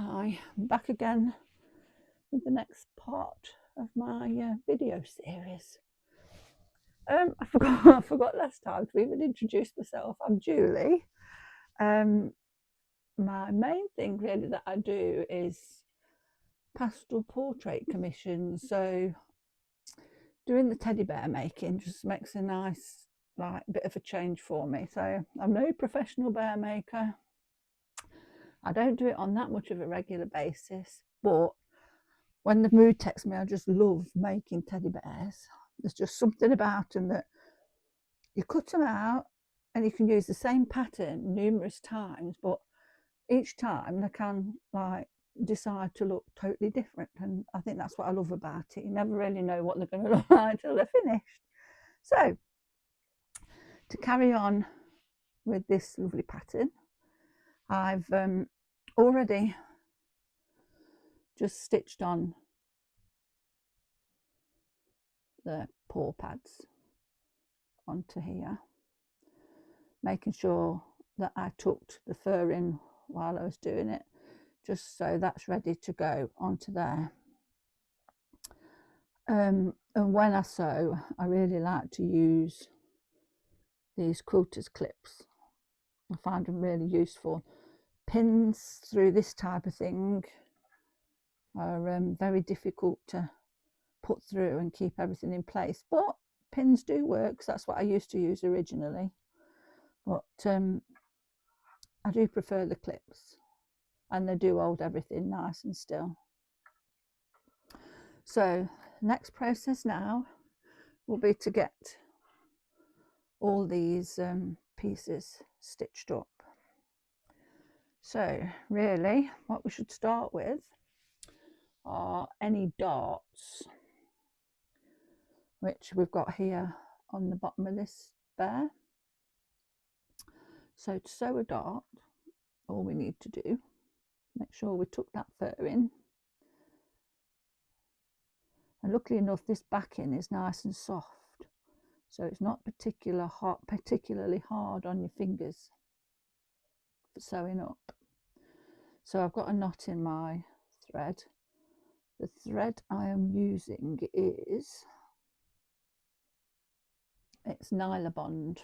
Hi, I'm back again with the next part of my video series. I forgot I forgot last time to even introduce myself. I'm Julie. My main thing really that I do is pastel portrait commissions. So doing the teddy bear making just makes a nice bit of a change for me. So I'm no professional bear maker. I don't do it on that much of a regular basis, but when the mood takes me, I just love making teddy bears. There's just something about them that you cut them out and you can use the same pattern numerous times, but each time they can decide to look totally different. And I think that's what I love about it. You never really know what they're going to look like until they're finished. So to carry on with this lovely pattern, I've already just stitched on the paw pads onto here, making sure that I tucked the fur in while I was doing it, just so that's ready to go onto there. And when I sew, I really like to use these quilter's clips. I find them really useful. Pins through this type of thing are very difficult to put through and keep everything in place, but pins do work, because that's what I used to use originally. But I do prefer the clips, and they do hold everything nice and still. So next process now will be to get all these pieces stitched up. So really what we should start with are any darts, which we've got here on the bottom of this bear. So to sew a dart, all we need to do, make sure we tuck that fur in. And luckily enough, this backing is nice and soft, so it's not particularly hard on your fingers for sewing up. So I've got a knot in my thread. The thread I am using is, it's Nylabond.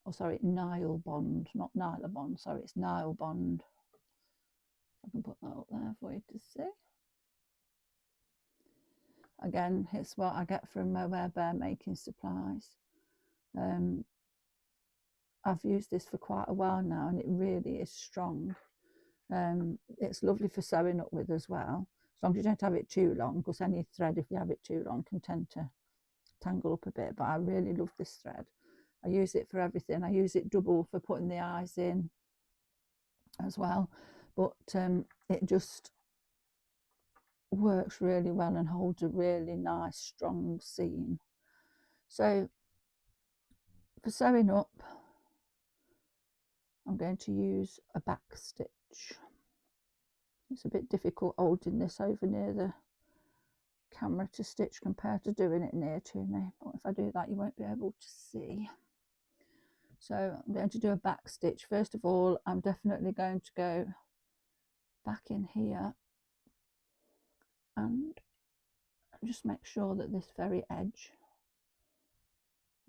Oh, sorry, Nylabond, not Nylabond. Sorry, it's Nylabond. I can put that up there for you to see. Again, it's what I get from Mohair bear making supplies. I've used this for quite a while now, and it really is strong. It's lovely for sewing up with as well, as long as you don't have it too long, because any thread, if you have it too long, can tend to tangle up a bit. But I really love this thread. I use it for everything. I use it double for putting the eyes in as well, but it just works really well and holds a really nice strong seam. So for sewing up, I'm going to use a back stitch. It's a bit difficult holding this over near the camera to stitch compared to doing it near to me, but if I do that you won't be able to see. So I'm going to do a back stitch. First of all, I'm definitely going to go back in here and just make sure that this very edge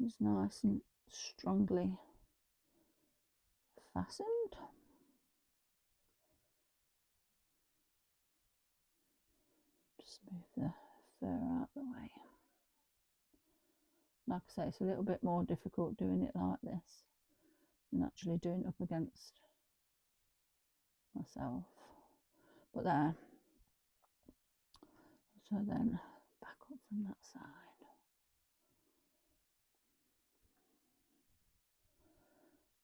is nice and strongly fastened. Just move the fur out the way. Like I say, it's a little bit more difficult doing it like this than actually doing it up against myself. But there. So then back up from that side.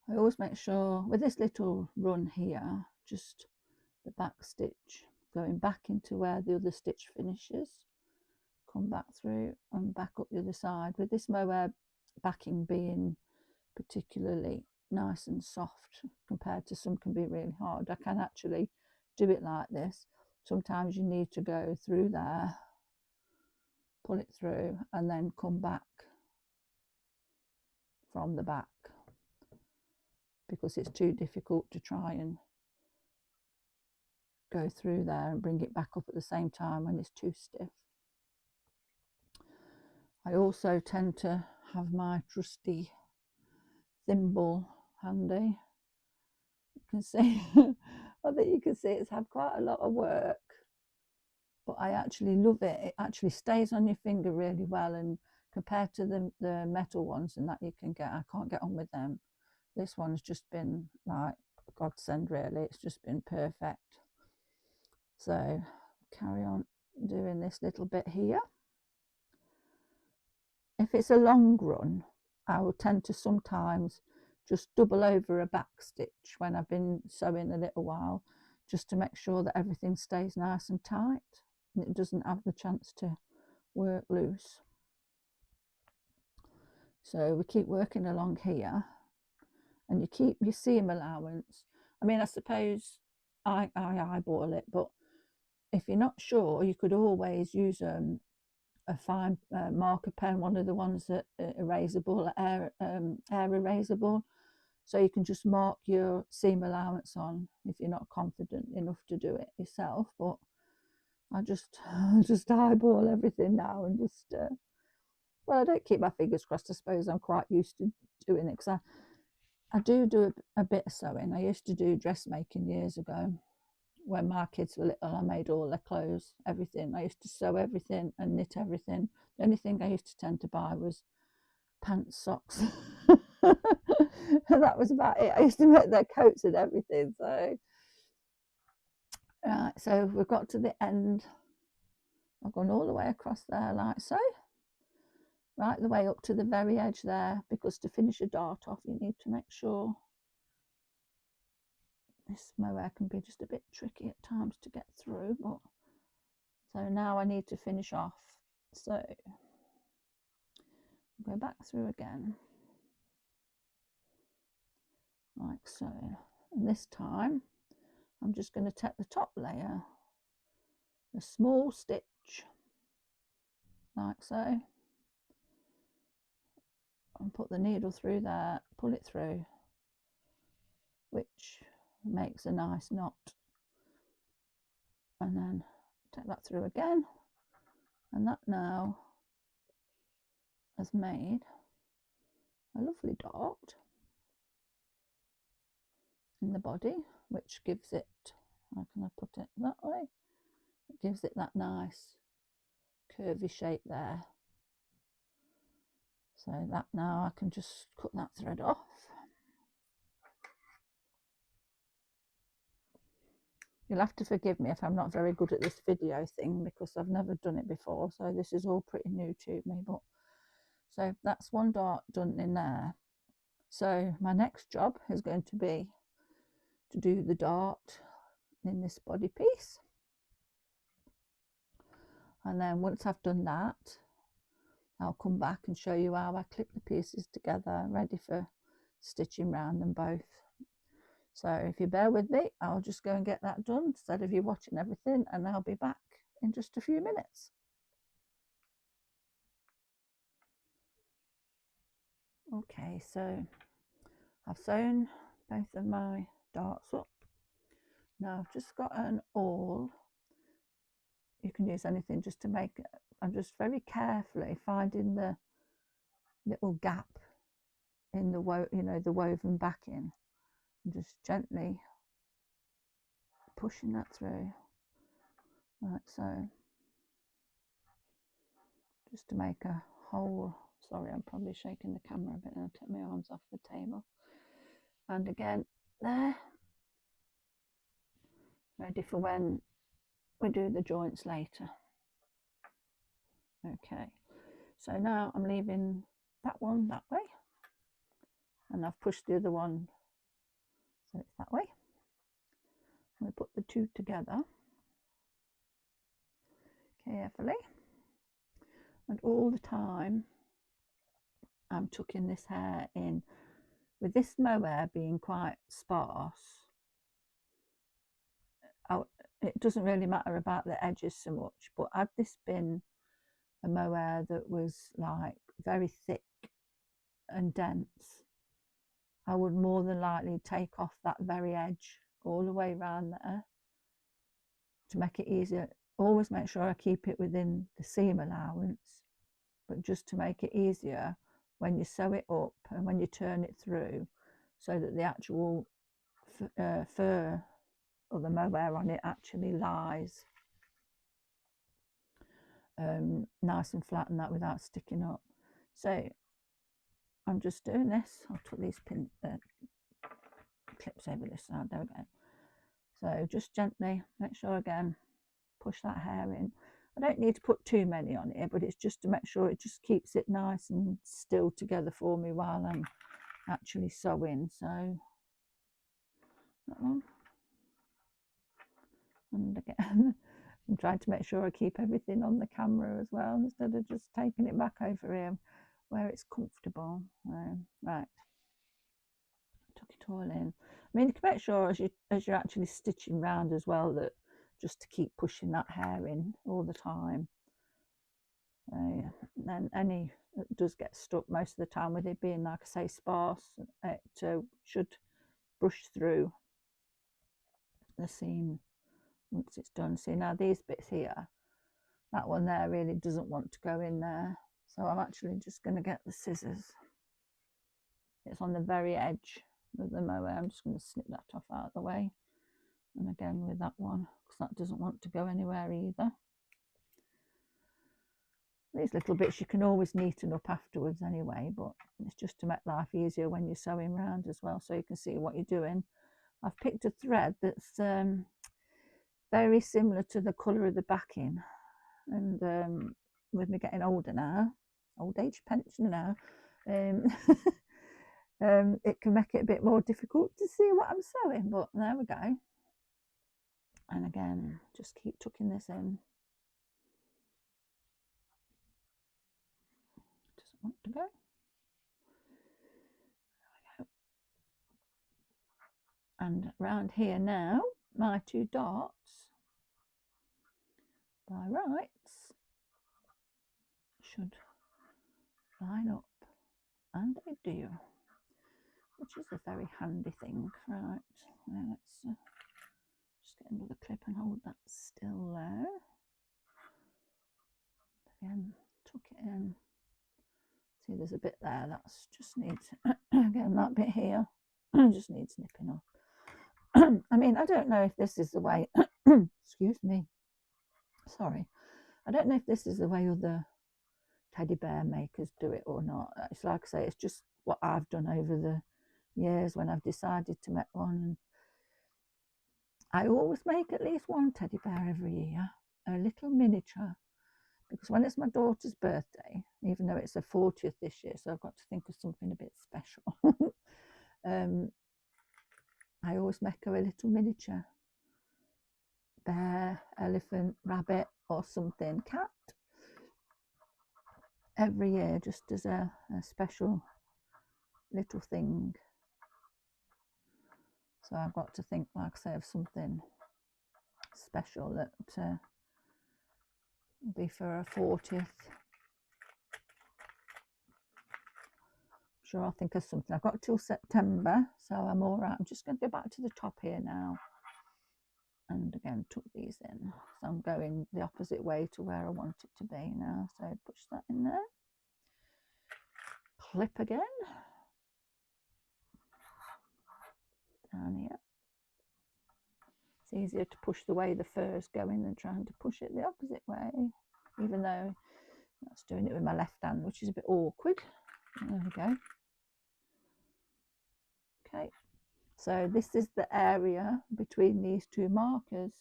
I always make sure with this little run here, just the back stitch going back into where the other stitch finishes, come back through and back up the other side. With this mohair backing being particularly nice and soft compared to some can be really hard, I can actually do it like this. Sometimes you need to go through there, pull it through, and then come back from the back, because it's too difficult to try and go through there and bring it back up at the same time when it's too stiff. I also tend to have my trusty thimble handy. You can see, I think you can see it's had quite a lot of work, but I actually love it. It actually stays on your finger really well, and compared to the metal ones and that you can get, I can't get on with them. This one's just been like a godsend really. It's just been perfect. So carry on doing this little bit here. If it's a long run, I will tend to sometimes just double over a back stitch when I've been sewing a little while, just to make sure that everything stays nice and tight and it doesn't have the chance to work loose. So we keep working along here, and you keep your seam allowance. I mean, I suppose I eyeball it, but if you're not sure, you could always use a fine marker pen, one of the ones that erasable, air erasable, so you can just mark your seam allowance on if you're not confident enough to do it yourself. But I just eyeball everything now, and just well, I don't keep my fingers crossed. I suppose I'm quite used to doing it, because I do a bit of sewing. I used to do dressmaking years ago. When my kids were little, I made all their clothes, everything. I used to sew everything and knit everything. The only thing I used to tend to buy was pants, socks. That was about it. I used to make their coats and everything. So, right, so we've got to the end. I've gone all the way across there like so. Right the way up to the very edge there, because to finish a dart off, you need to make sure. This mohair can be just a bit tricky at times to get through, but so now I need to finish off. So go back through again, like so. And this time I'm just going to take the top layer, a small stitch, like so, and put the needle through there, pull it through, which makes a nice knot, and then take that through again, and that now has made a lovely dart in the body, which gives it, how can I put it that way, it gives it that nice curvy shape there. So that now I can just cut that thread off. You'll have to forgive me if I'm not very good at this video thing, because I've never done it before, so this is all pretty new to me. But so that's one dart done in there. So my next job is going to be to do the dart in this body piece, and then once I've done that, I'll come back and show you how I clip the pieces together, ready for stitching round them both. So if you bear with me, I'll just go and get that done instead of you watching everything, and I'll be back in just a few minutes. Okay, so I've sewn both of my darts up. Now I've just got an awl. You can use anything just to make it. I'm just very carefully finding the little gap in the the woven backing, and just gently pushing that through, like so, just to make a hole. Sorry, I'm probably shaking the camera a bit, and I'll take my arms off the table. And again, there, ready for when we do the joints later. Okay, so now I'm leaving that one that way, and I've pushed the other one so it's that way. We put the two together carefully, and all the time I'm tucking this hair in. With this mohair being quite sparse, it doesn't really matter about the edges so much, but had this been a mohair that was like very thick and dense, I would more than likely take off that very edge all the way around there to make it easier. Always make sure I keep it within the seam allowance, but just to make it easier when you sew it up and when you turn it through, so that the actual fur or the mohair on it actually lies nice and flat and that without sticking up. So I'm just doing this. I'll put these clips over this side. There we go. So just gently make sure again, push that hair in. I don't need to put too many on here, but it's just to make sure it just keeps it nice and still together for me while I'm actually sewing. So that one, and again I'm trying to make sure I keep everything on the camera as well, instead of just taking it back over here where it's comfortable. Right, tuck it all in. I mean, you can make sure as you're actually stitching round as well, that just to keep pushing that hair in all the time. Then any that does get stuck most of the time, with it being, like I say, sparse, it should brush through the seam once it's done. See, now these bits here, that one there really doesn't want to go in there, so I'm actually just going to get the scissors. It's on the very edge of the mohair. I'm just going to snip that off out of the way, and again with that one, because that doesn't want to go anywhere either. These little bits you can always neaten up afterwards anyway, but it's just to make life easier when you're sewing round as well, so you can see what you're doing. I've picked a thread that's very similar to the colour of the backing, and with me getting older now, old age pensioner now, it can make it a bit more difficult to see what I'm sewing, but there we go. And again, just keep tucking this in. Doesn't want to go. And around here now, my two darts by rights should line up, and they do, which is a very handy thing. Right, now let's just get another clip and hold that still there. Again, tuck it in. See, there's a bit there that's just needs again, that bit here just needs nipping off. I mean, I don't know if this is the way excuse me, sorry, I don't know if this is the way other teddy bear makers do it or not. It's like I say, it's just what I've done over the years when I've decided to make one. I always make at least one teddy bear every year, a little miniature, because when it's my daughter's birthday, even though it's her 40th this year, so I've got to think of something a bit special, I always make her a little miniature bear, elephant, rabbit or something, cat, every year, just as a special little thing. So I've got to think, like I say, of something special that will be for her 40th. Sure, I'll think of something. I've got till September, so I'm all right. I'm just going to go back to the top here now, and again tuck these in. So I'm going the opposite way to where I want it to be now. So push that in there. Clip again down here. It's easier to push the way the fur is going than trying to push it the opposite way, even though that's doing it with my left hand, which is a bit awkward. There we go. Okay, so this is the area between these two markers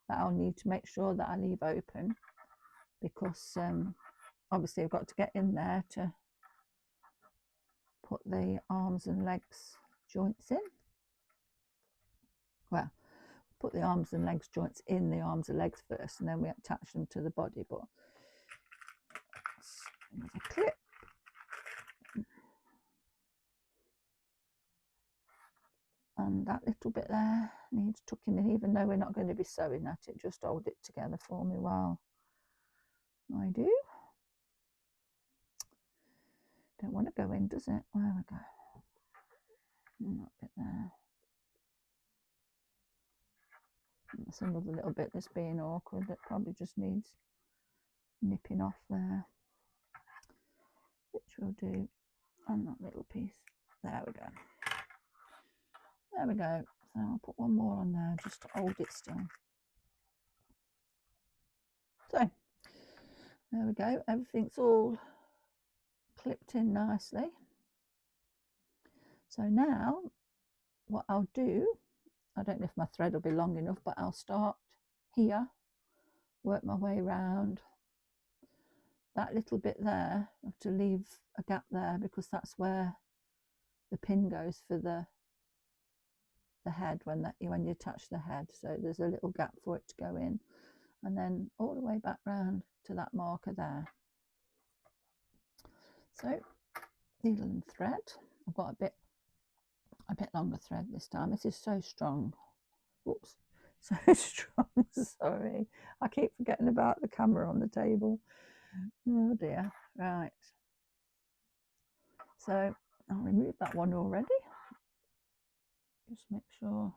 that I'll need to make sure that I leave open, because obviously I've got to get in there to put the arms and legs joints in. Well, put the arms and legs joints in the arms and legs first, and then we attach them to the body. But another clip. And that little bit there needs tucking in, even though we're not going to be sewing at it. Just hold it together for me while I do. Don't want to go in, does it? There we go. And that bit there. That's another little bit that's being awkward that probably just needs nipping off there, which we'll do on that little piece. There we go. There we go. So I'll put one more on there just to hold it still. So there we go. Everything's all clipped in nicely. So now what I'll do, I don't know if my thread will be long enough, but I'll start here, work my way around that little bit there. I have to leave a gap there because that's where the pin goes for the head when you attach the head. So there's a little gap for it to go in, and then all the way back round to that marker there. So needle and thread. I've got a bit longer thread this time. This is so strong. Whoops, so strong. Sorry, I keep forgetting about the camera on the table. Oh dear. Right, so I'll remove that one already. Just make sure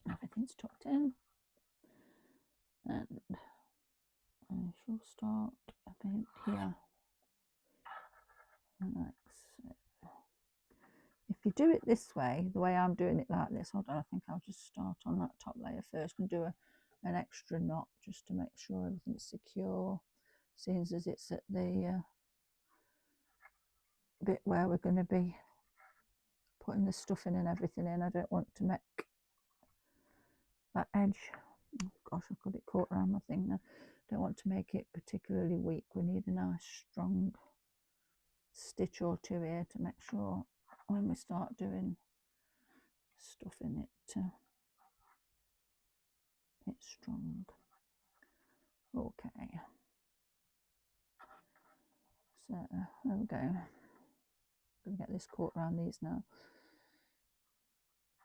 everything's tucked in, and I shall start about here. If you do it this way, the way I'm doing it like this, hold on, I think I'll just start on that top layer first and do an extra knot just to make sure everything's secure, seeing as it's at the bit where we're going to be putting the stuffing and everything in. I don't want to make that edge, oh gosh, I've got it caught around my thing now. Don't want to make it particularly weak. We need a nice strong stitch or two here to make sure when we start doing stuff in it, it's strong. Okay, so there we go. I'm going to get this caught around these now.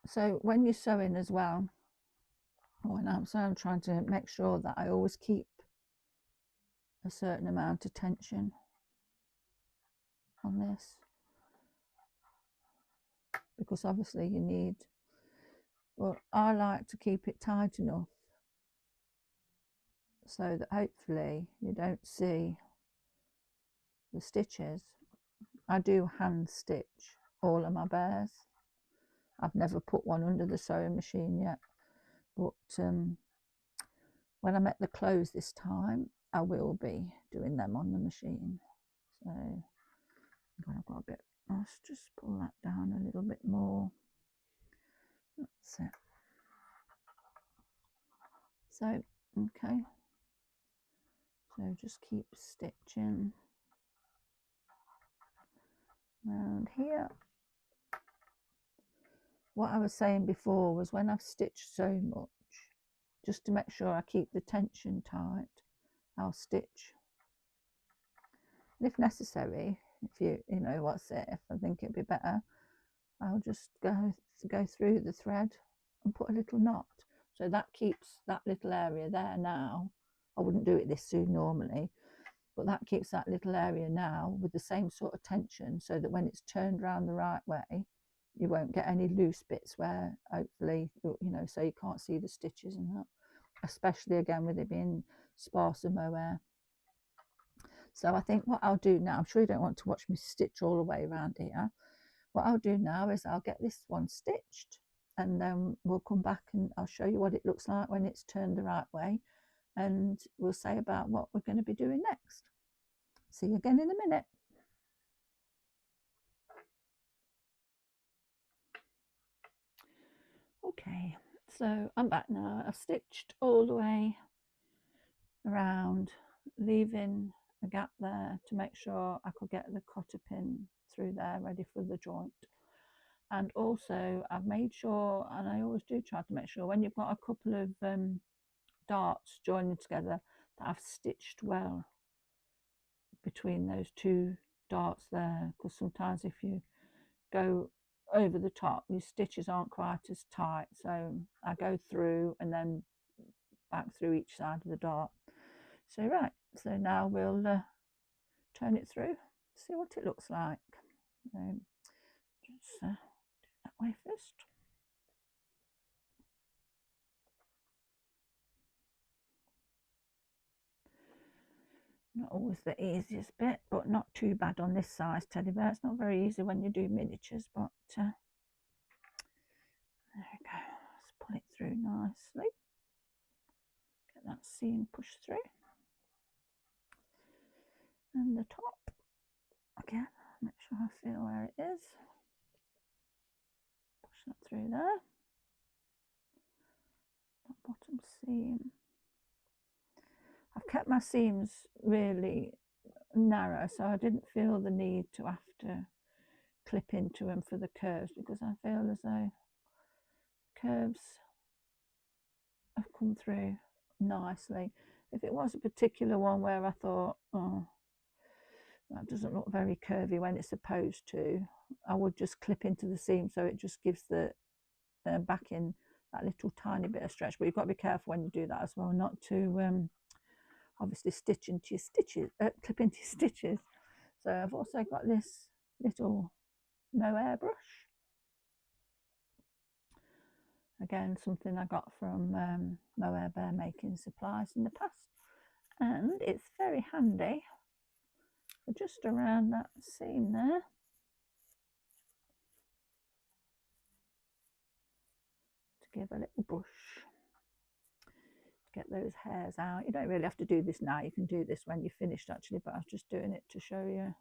So when you're sewing as well, when I'm sewing, I'm trying to make sure that I always keep a certain amount of tension on this, because obviously you need, well, I like to keep it tight enough so that hopefully you don't see the stitches. I do hand stitch all of my bears. I've never put one under the sewing machine yet, but when I make the clothes this time, I will be doing them on the machine. So I've got a bit, let's just pull that down a little bit more. That's it. So, okay, so just keep stitching around here. What I was saying before was when I've stitched so much, just to make sure I keep the tension tight, I'll stitch. And if necessary, if you know what's it, if I think it'd be better, I'll just go through the thread and put a little knot. So that keeps that little area there now. I wouldn't do it this soon normally, but that keeps that little area now with the same sort of tension, so that when it's turned around the right way, you won't get any loose bits where hopefully, so you can't see the stitches and that, especially again with it being sparser mohair. So I think what I'll do now, I'm sure you don't want to watch me stitch all the way around here. What I'll do now is I'll get this one stitched, and then we'll come back and I'll show you what it looks like when it's turned the right way, and we'll say about what we're going to be doing next. See you again in a minute. Okay, so I'm back now. I've stitched all the way around, leaving a gap there to make sure I could get the cotter pin through there ready for the joint. And also I've made sure, and I always do try to make sure, when you've got a couple of darts joining together, that I've stitched well between those two darts there, because sometimes if you go over the top, your stitches aren't quite as tight. So I go through and then back through each side of the dart. So right, so now we'll turn it through, see what it looks like. So just do that way first. Not always the easiest bit, but not too bad on this size teddy bear. It's not very easy when you do miniatures, but there we go. Let's pull it through nicely. Get that seam pushed through. And the top, again, make sure I feel where it is. Push that through there. That bottom seam. I've kept my seams really narrow, so I didn't feel the need to have to clip into them for the curves, because I feel as though curves have come through nicely. If it was a particular one where I thought, oh, that doesn't look very curvy when it's supposed to, I would just clip into the seam, so it just gives the backing that little tiny bit of stretch. But you've got to be careful when you do that as well, not to obviously stitch into your stitches, clip into your stitches. So I've also got this little Mohair brush. Again, something I got from Mohair Bear Making Supplies in the past, and it's very handy for just around that seam there. To give a little brush to get those hairs out. You don't really have to do this now, you can do this when you're finished actually, but I was just doing it to show you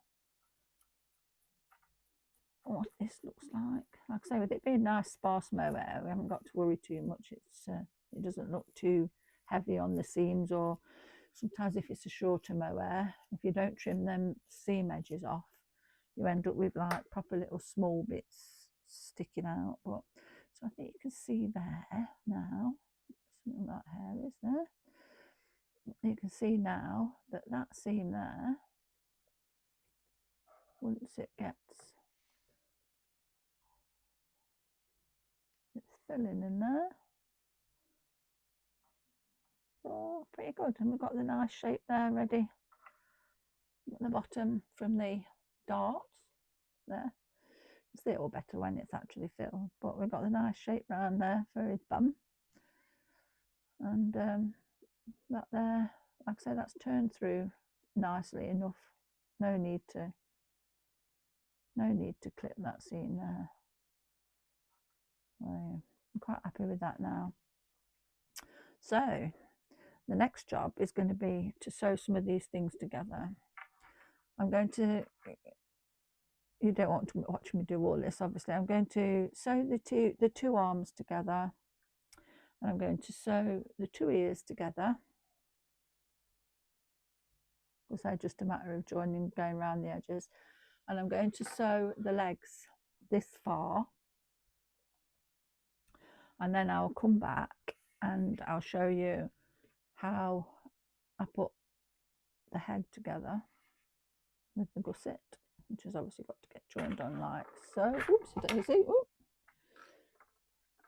what this looks like. Like I say, with it being nice sparse mohair, we haven't got to worry too much. It doesn't look too heavy on the seams, or sometimes if it's a shorter mohair, if you don't trim them seam edges off, you end up with like proper little small bits sticking out. But so I think you can see there now, some of that hair is there. You can see now that that seam there, once it gets, it's filling in there. So pretty good, and we've got the nice shape there ready at the bottom from the darts there. You see it all better when it's actually filled, but we've got the nice shape round there for his bum. And that there, like I say, that's turned through nicely enough. No need to clip that seam there. So I'm quite happy with that now. So the next job is going to be to sew some of these things together. I'm going to, you don't want to watch me do all this obviously, I'm going to sew the two arms together, and I'm going to sew the two ears together, because they're just a matter of joining, going around the edges, and I'm going to sew the legs this far, and then I'll come back and I'll show you how I put the head together with the gusset, which has obviously got to get joined on like so. Oopsie daisy. Oop.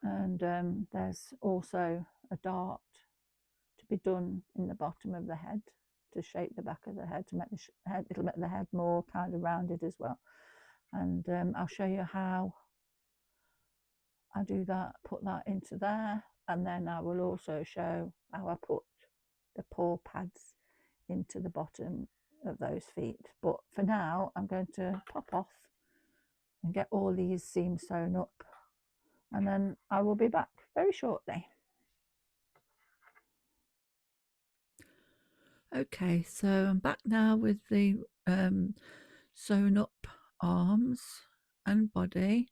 And there's also a dart to be done in the bottom of the head to shape the back of the head, to make the head, it'll make the head more kind of rounded as well. And I'll show you how I do that, put that into there, and then I will also show how I put the paw pads into the bottom of those feet. But for now, I'm going to pop off and get all these seams sewn up, and then I will be back very shortly. Okay, so I'm back now with the sewn up arms and body.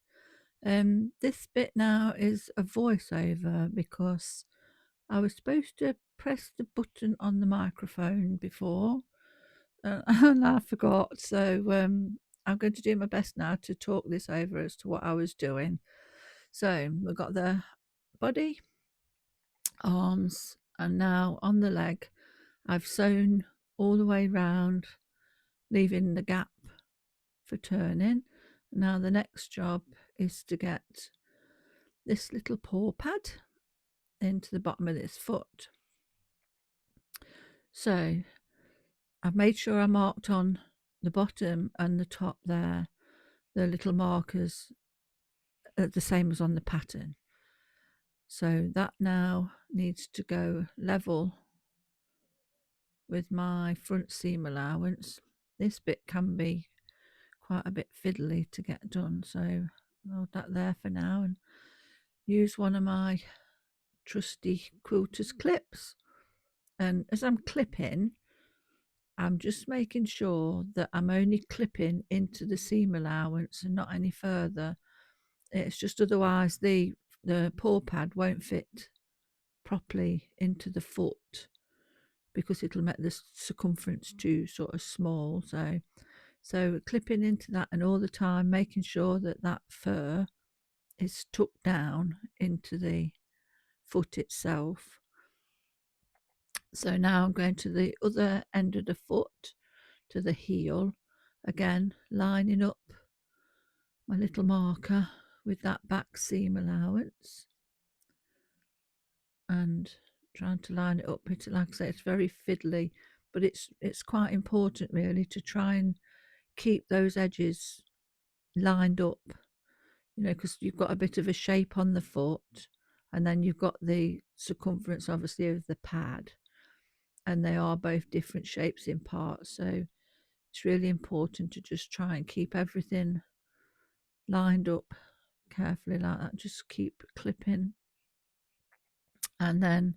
This bit now is a voiceover, because I was supposed to press the button on the microphone before and I forgot, so I'm going to do my best now to talk this over as to what I was doing. So we've got the body, arms, and now on the leg I've sewn all the way round, leaving the gap for turning. Now the next job is to get this little paw pad into the bottom of this foot. So I've made sure I marked on the bottom and the top there the little markers the same as on the pattern. So that now needs to go level with my front seam allowance. This bit can be quite a bit fiddly to get done, so I'll hold that there for now and use one of my trusty quilter's clips. And as I'm clipping, I'm just making sure that I'm only clipping into the seam allowance and not any further. It's just otherwise the paw pad won't fit properly into the foot because it'll make the circumference too sort of small. So clipping into that, and all the time making sure that that fur is tucked down into the foot itself. So now I'm going to the other end of the foot, to the heel, again lining up my little marker with that back seam allowance and trying to line it up. It's, like I say, it's very fiddly, but it's quite important really to try and keep those edges lined up, you know, because you've got a bit of a shape on the foot, and then you've got the circumference obviously of the pad, and they are both different shapes in parts. So it's really important to just try and keep everything lined up carefully like that. Just keep clipping, and then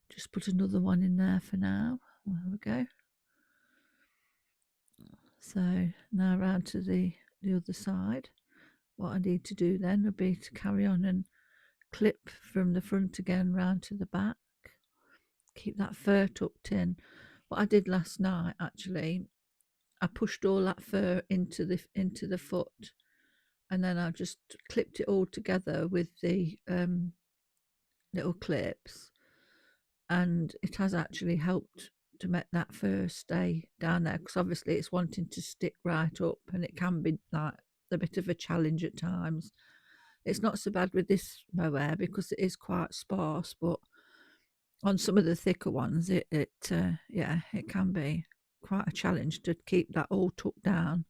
just put another one in there for now. There we go. So now round to the other side. What I need to do then would be to carry on and clip from the front again round to the back. Keep that fur tucked in. What I did last night, actually, I pushed all that fur into the foot, and then I just clipped it all together with the little clips, and it has actually helped to make that fur stay down there, because obviously it's wanting to stick right up, and it can be like a bit of a challenge at times. It's not so bad with this mohair because it is quite sparse, but on some of the thicker ones, it can be quite a challenge to keep that all tucked down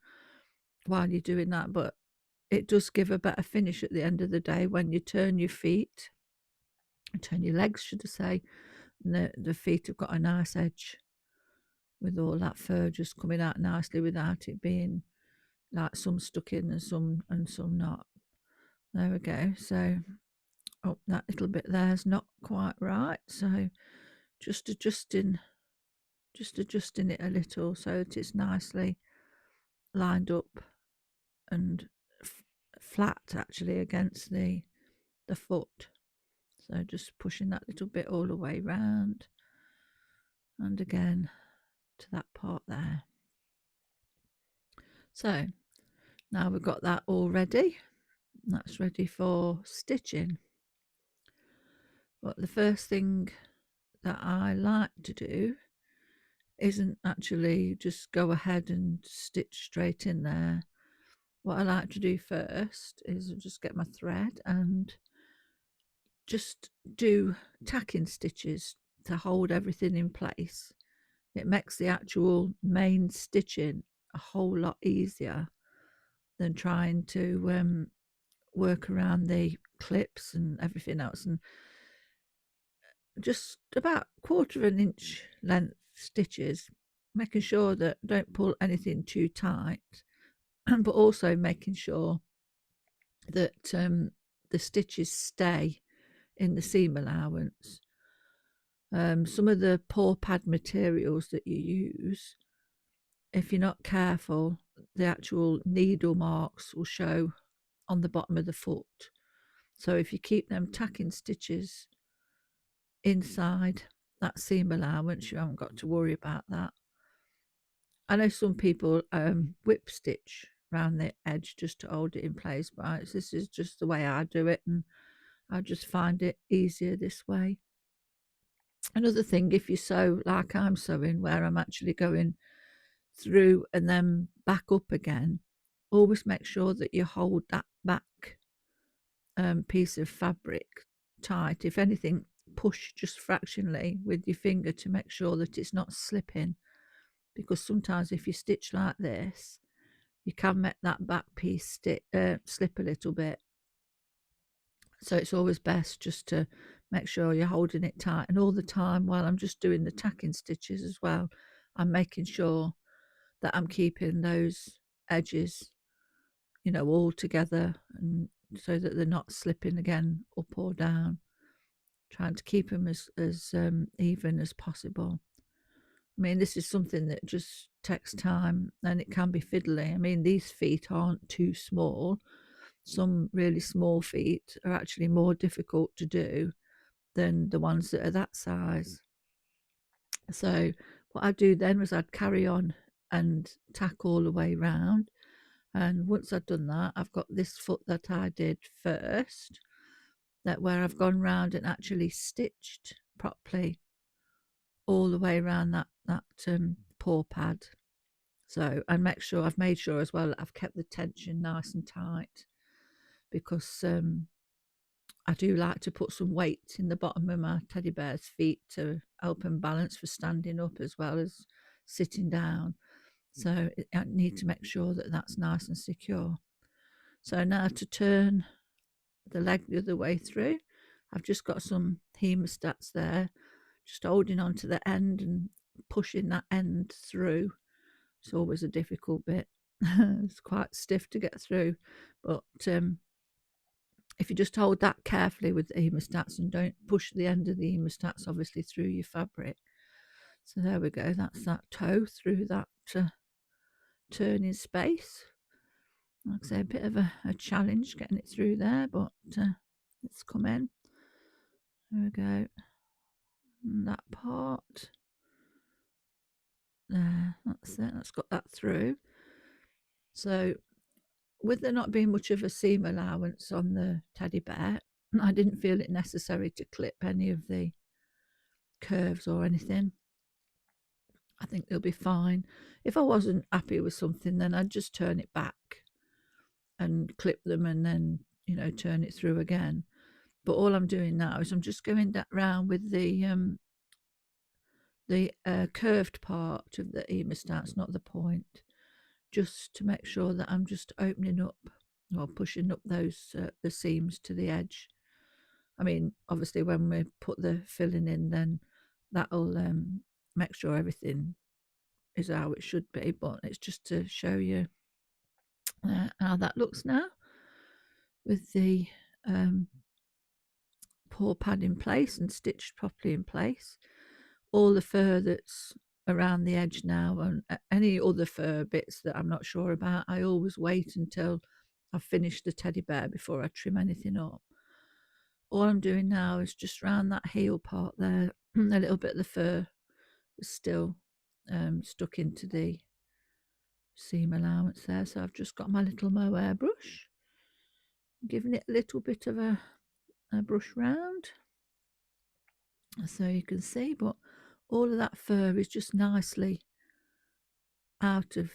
while you're doing that. But it does give a better finish at the end of the day when you turn your feet, turn your legs, should I say, and the feet have got a nice edge with all that fur just coming out nicely without it being like some stuck in and some not. There we go. So, oh, that little bit there's not quite right. So just adjusting it a little so that it's nicely lined up and flat actually against the foot. So just pushing that little bit all the way round, and again to that part there. So now we've got that all ready. That's ready for stitching. But the first thing that I like to do isn't actually just go ahead and stitch straight in there. What I like to do first is just get my thread and just do tacking stitches to hold everything in place. It makes the actual main stitching a whole lot easier than trying to work around the clips and everything else. And just about 1/4 inch length stitches, making sure that don't pull anything too tight, but also making sure that the stitches stay in the seam allowance. Some of the paw pad materials that you use, if you're not careful, the actual needle marks will show on the bottom of the foot. So if you keep them tacking stitches inside that seam allowance, you haven't got to worry about that. I know some people whip stitch around the edge just to hold it in place, but this is just the way I do it, and I just find it easier this way. Another thing, if you sew like I'm sewing, where I'm actually going through and then back up again, always make sure that you hold that back piece of fabric tight. If anything, push just fractionally with your finger to make sure that it's not slipping, because sometimes if you stitch like this, you can make that back piece slip a little bit. So it's always best just to make sure you're holding it tight. And all the time while I'm just doing the tacking stitches as well, I'm making sure that I'm keeping those edges, all together, and so that they're not slipping again up or down. Trying to keep them as even as possible. I mean, this is something that just takes time and it can be fiddly. I mean, these feet aren't too small. Some really small feet are actually more difficult to do than the ones that are that size. So what I'd do then was I'd carry on and tack all the way round. And once I'd done that, I've got this foot that I did first, that where I've gone round and actually stitched properly all the way around that paw pad. So, and I've made sure as well that I've kept the tension nice and tight, because I do like to put some weight in the bottom of my teddy bear's feet to help them balance for standing up as well as sitting down. So I need to make sure that that's nice and secure. So now to turn the leg the other way through, I've just got some hemostats there, just holding on to the end and pushing that end through. It's always a difficult bit. It's quite stiff to get through, but if you just hold that carefully with the hemostats and don't push the end of the hemostats obviously through your fabric. So there we go, that's that toe through that turning space. Like I say, a bit of a challenge getting it through there, but it's come in. There we go. And that part there, that's it, that's got that through. So with there not being much of a seam allowance on the teddy bear, I didn't feel it necessary to clip any of the curves or anything. I think they'll be fine. If I wasn't happy with something, then I'd just turn it back and clip them and then, turn it through again. But all I'm doing now is I'm just going that round with the curved part of the hemostats, not the point, just to make sure that I'm just opening up or pushing up those the seams to the edge. I mean, obviously, when we put the filling in, then that'll make sure everything is how it should be. But it's just to show you how that looks now with the paw pad in place and stitched properly in place. All the fur that's around the edge now, and any other fur bits that I'm not sure about, I always wait until I've finished the teddy bear before I trim anything up. All I'm doing now is just round that heel part there. A little bit of the fur was still stuck into the seam allowance there, so I've just got my little Mohair brush, giving it a little bit of a brush round so you can see, but all of that fur is just nicely out of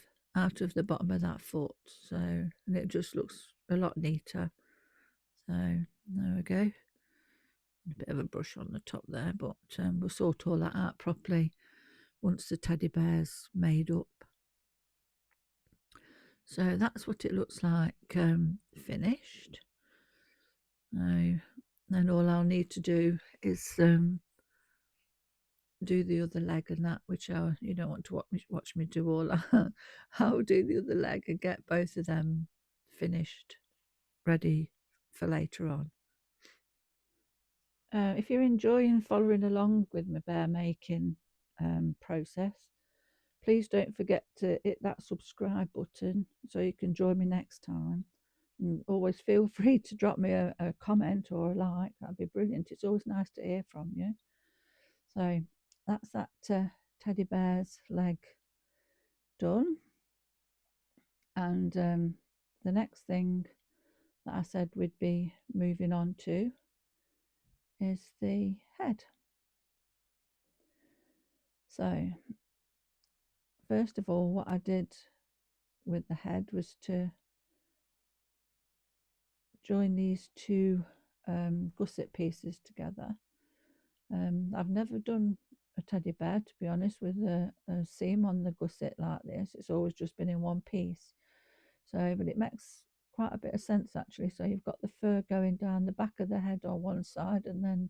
the bottom of that foot, so, and it just looks a lot neater. So there we go, a bit of a brush on the top there, but we'll sort all that out properly once the teddy bear's made up. So that's what it looks like finished. Now then all I'll need to do is do the other leg and that, which you don't want to watch me do all that. I'll do the other leg and get both of them finished, ready for later on. If you're enjoying following along with my bear making process, please don't forget to hit that subscribe button so you can join me next time. And always feel free to drop me a comment or a like. That'd be brilliant. It's always nice to hear from you. So that's that teddy bear's leg done. And the next thing that I said we'd be moving on to is the head. So first of all, what I did with the head was to join these two gusset pieces together. I've never done a teddy bear, to be honest, with a seam on the gusset like this. It's always just been in one piece. So, but it makes quite a bit of sense actually. So you've got the fur going down the back of the head on one side, and then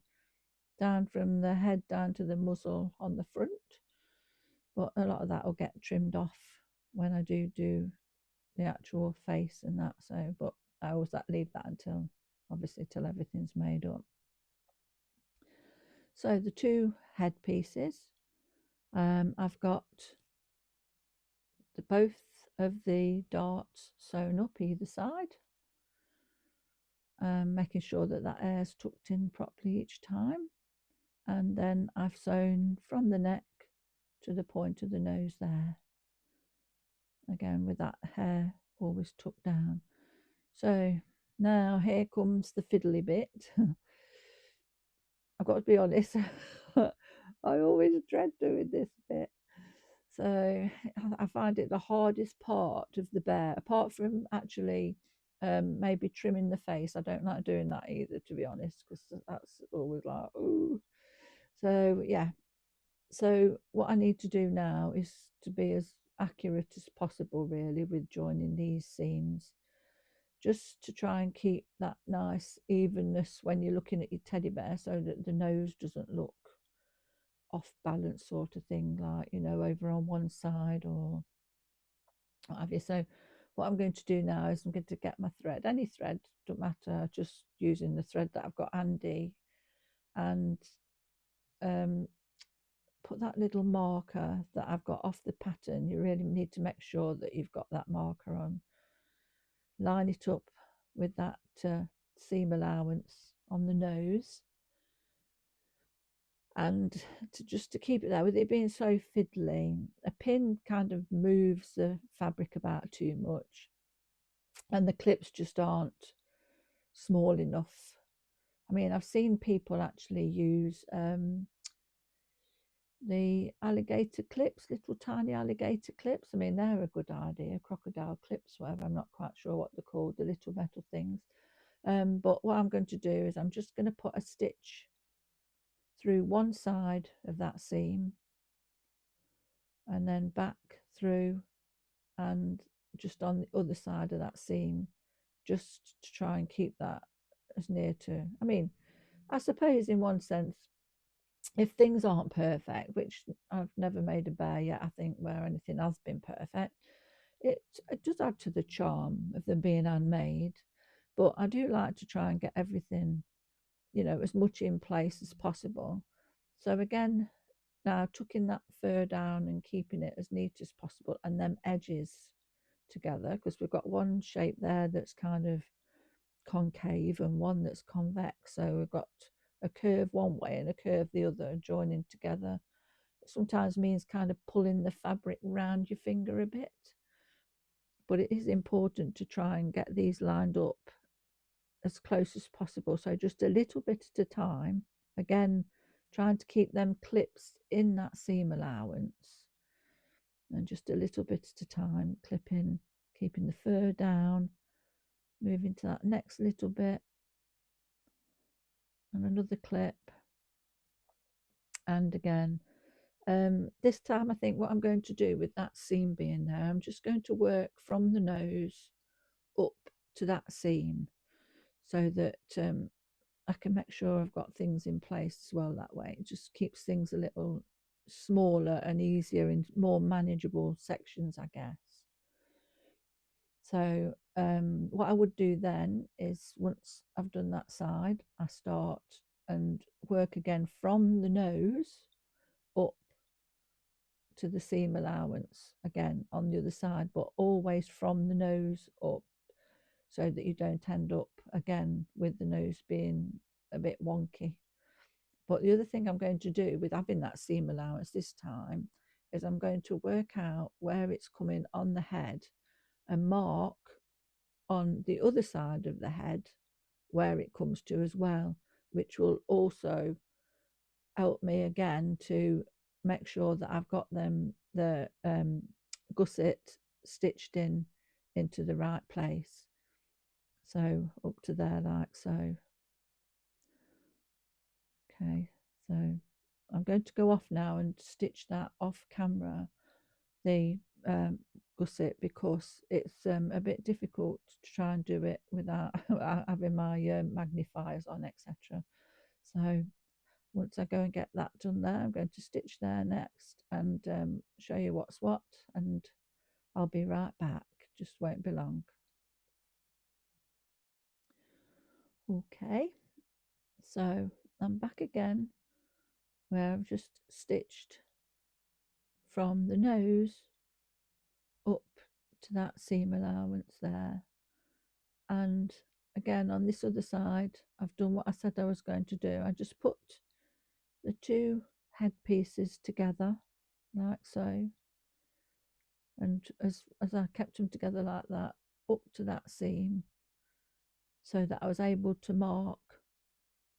down from the head down to the muzzle on the front. But a lot of that will get trimmed off when I do the actual face and that. So, but I always leave that until, obviously, till everything's made up. So the two head pieces, I've got both of the darts sewn up either side, making sure that that air's tucked in properly each time. And then I've sewn from the neck to the point of the nose there, again with that hair always tucked down. So now here comes the fiddly bit. I've got to be honest, I always dread doing this bit. So I find it the hardest part of the bear, apart from actually maybe trimming the face. I don't like doing that either, to be honest, because that's always like, ooh. So yeah, so what I need to do now is to be as accurate as possible, really, with joining these seams, just to try and keep that nice evenness when you're looking at your teddy bear, so that the nose doesn't look off balance sort of thing, like, you know, over on one side or what have you. So what I'm going to do now is I'm going to get my thread, any thread, don't matter, just using the thread that I've got handy, and put that little marker that I've got off the pattern. You really need to make sure that you've got that marker on. Line it up with that seam allowance on the nose, and just to keep it there, with it being so fiddly, a pin kind of moves the fabric about too much, and the clips just aren't small enough. I mean, I've seen people actually use the alligator clips, little tiny alligator clips. I mean, they're a good idea, crocodile clips, whatever. I'm not quite sure what they're called, the little metal things. But what I'm going to do is I'm just going to put a stitch through one side of that seam, and then back through and just on the other side of that seam, just to try and keep that as near to, I mean, I suppose in one sense, if things aren't perfect, which I've never made a bear yet, I think, where anything has been perfect, it does add to the charm of them being handmade. But I do like to try and get everything, you know, as much in place as possible. So again, now tucking that fur down and keeping it as neat as possible, and them edges together, because we've got one shape there that's kind of concave and one that's convex. So we've got a curve one way and a curve the other, joining together. Sometimes means kind of pulling the fabric round your finger a bit, but it is important to try and get these lined up as close as possible. So just a little bit at a time, again trying to keep them clips in that seam allowance, and just a little bit at a time, clipping, keeping the fur down, moving to that next little bit, and another clip, and again. This time I think what I'm going to do with that seam being there, I'm just going to work from the nose up to that seam, so that I can make sure I've got things in place as well. That way it just keeps things a little smaller and easier in more manageable sections, I guess. So what I would do then is, once I've done that side, I start and work again from the nose up to the seam allowance again on the other side, but always from the nose up, so that you don't end up again with the nose being a bit wonky. But the other thing I'm going to do with having that seam allowance this time is I'm going to work out where it's coming on the head and mark on the other side of the head where it comes to as well, which will also help me again to make sure that I've got the gusset stitched in into the right place. So up to there, like so. Okay, so I'm going to go off now and stitch that off camera, the Gusset because it's a bit difficult to try and do it without having my magnifiers on, etc. So once I go and get that done there, I'm going to stitch there next and show you what's what, and I'll be right back. Just won't be long. Okay, so I'm back again where I've just stitched from the nose up to that seam allowance there, and again on this other side I've done what I said I was going to do. I just put the two head pieces together like so, and as I kept them together like that up to that seam, so that I was able to mark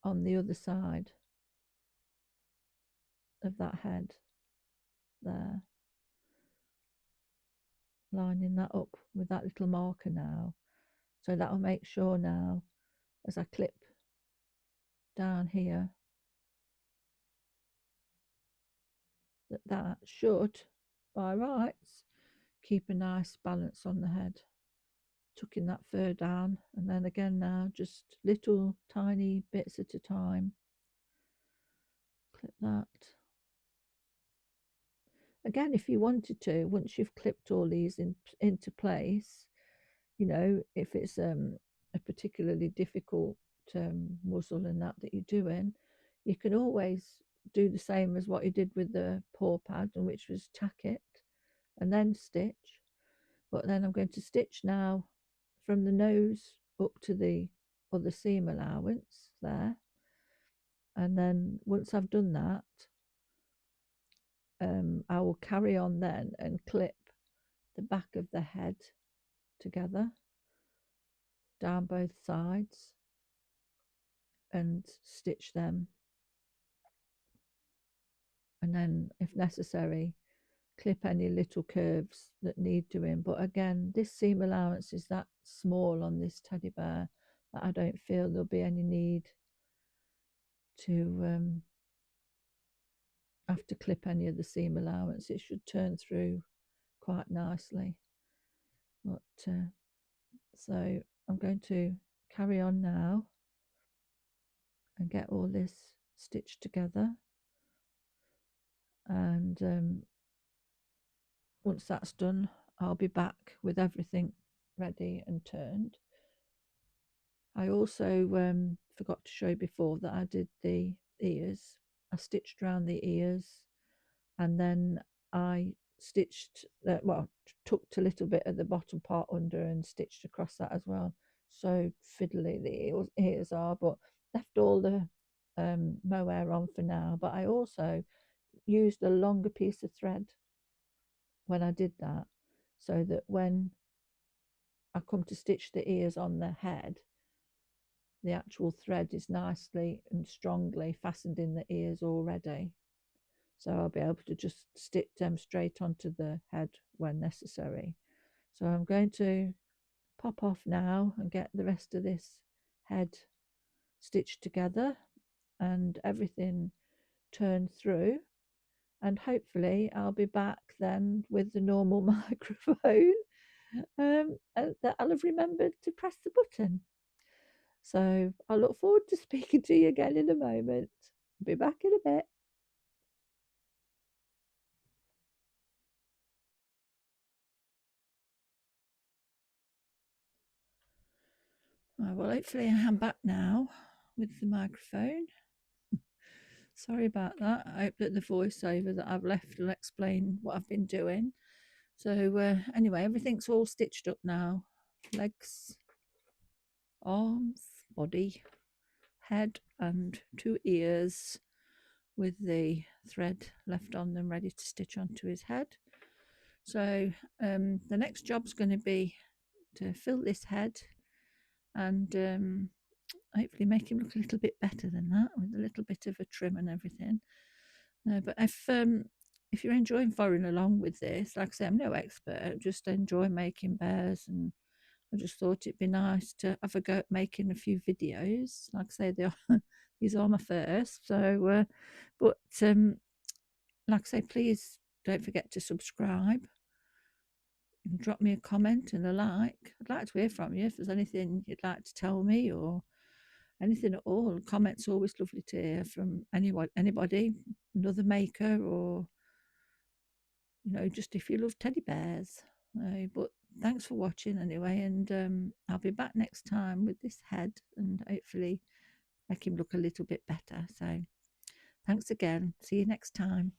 on the other side of that head there, lining that up with that little marker now. So that will make sure now as I clip down here that that should by rights keep a nice balance on the head, tucking that fur down, and then again now just little tiny bits at a time, clip that. Again, if you wanted to, once you've clipped all these into place, you know, if it's a particularly difficult muzzle and that you're doing, you can always do the same as what you did with the paw pad, and which was tack it and then stitch. But then I'm going to stitch now from the nose up to the other seam allowance there, and then once I've done that, I will carry on then and clip the back of the head together down both sides and stitch them, and then if necessary clip any little curves that need doing. But again, this seam allowance is that small on this teddy bear that I don't feel there'll be any need to have to clip any of the seam allowance. It should turn through quite nicely. But so I'm going to carry on now and get all this stitched together, and once that's done I'll be back with everything ready and turned. I also forgot to show you before that I did the ears. I stitched around the ears, and then I stitched well, tucked a little bit at the bottom part under and stitched across that as well. So fiddly the ears are, but left all the mohair on for now. But I also used a longer piece of thread when I did that, so that when I come to stitch the ears on the head, the actual thread is nicely and strongly fastened in the ears already. So I'll be able to just stitch them straight onto the head when necessary. So I'm going to pop off now and get the rest of this head stitched together and everything turned through, and hopefully I'll be back then with the normal microphone that I'll have remembered to press the button. So I look forward to speaking to you again in a moment. Be back in a bit. Well, hopefully I am back now with the microphone. Sorry about that. I hope that the voiceover that I've left will explain what I've been doing. So anyway, everything's all stitched up now. Legs, arms, body, head and two ears with the thread left on them ready to stitch onto his head. So the next job's going to be to fill this head and hopefully make him look a little bit better than that, with a little bit of a trim and everything. No, but if you're enjoying following along with this, like I say, I'm no expert, just enjoy making bears, and I just thought it'd be nice to have a go at making a few videos. Like I say, these are my first. So, but like I say, please don't forget to subscribe and drop me a comment and a like. I'd like to hear from you if there's anything you'd like to tell me or anything at all. Comments always lovely to hear from anyone, anybody, another maker, or just if you love teddy bears. But thanks for watching anyway, and I'll be back next time with this head and hopefully make him look a little bit better. So thanks again. See you next time.